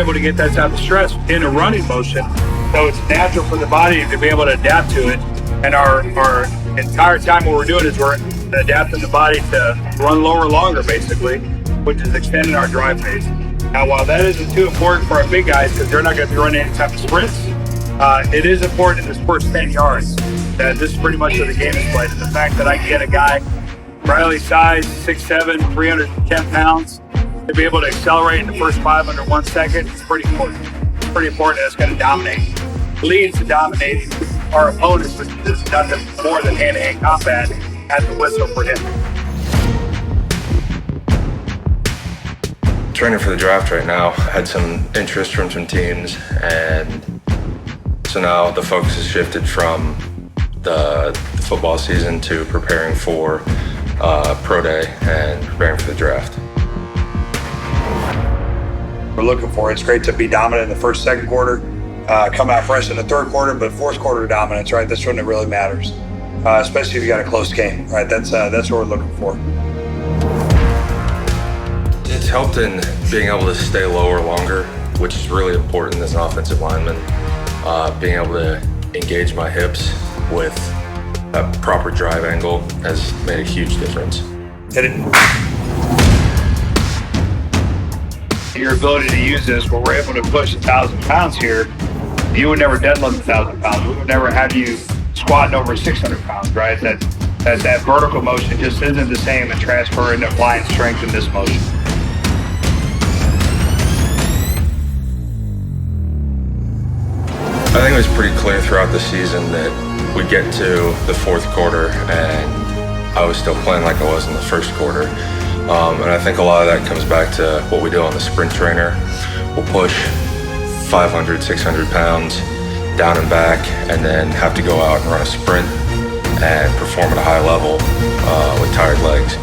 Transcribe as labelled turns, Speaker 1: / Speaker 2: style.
Speaker 1: able to get that type of stress in a running motion. So it's natural for the body to be able to adapt to it. And our entire time what we're doing is we're adapting the body to run lower longer, basically, which is extending our drive phase. Now, while that isn't too important for our big guys because they're not going to be running any type of sprints, it is important in the first 10 yards that this is pretty much where the game is played. And the fact that I can get a guy Riley's size, 6'7", 310 pounds, to be able to accelerate in the first 5 under 1 second is pretty important. Pretty important. It's going to dominate. Leads to dominating our opponents, which is nothing more than hand-to-hand combat at the whistle for him.
Speaker 2: Training for the draft right now. I had some interest from some teams, and so now the focus has shifted from the football season to preparing for pro day and preparing for the draft.
Speaker 1: We're looking for it's great to be dominant in the first, second quarter, come out fresh in the third quarter, but fourth quarter dominance, right? That's when it really matters, especially if you got a close game, right? That's what we're looking for.
Speaker 2: It's helped in being able to stay lower longer, which is really important as an offensive lineman. Being able to engage my hips with a proper drive angle has made a huge difference.
Speaker 1: Hit it. Your ability to use this, where we're able to push 1,000 pounds here, you would never deadlift 1,000 pounds. We would never have you squatting over 600 pounds, right? That vertical motion just isn't the same and transfer into applying strength in this motion.
Speaker 2: I think it was pretty clear throughout the season that we'd get to the fourth quarter and I was still playing like I was in the first quarter. And I think a lot of that comes back to what we do on the SprintTrainer. We'll push 500, 600 pounds down and back and then have to go out and run a sprint and perform at a high level with tired legs.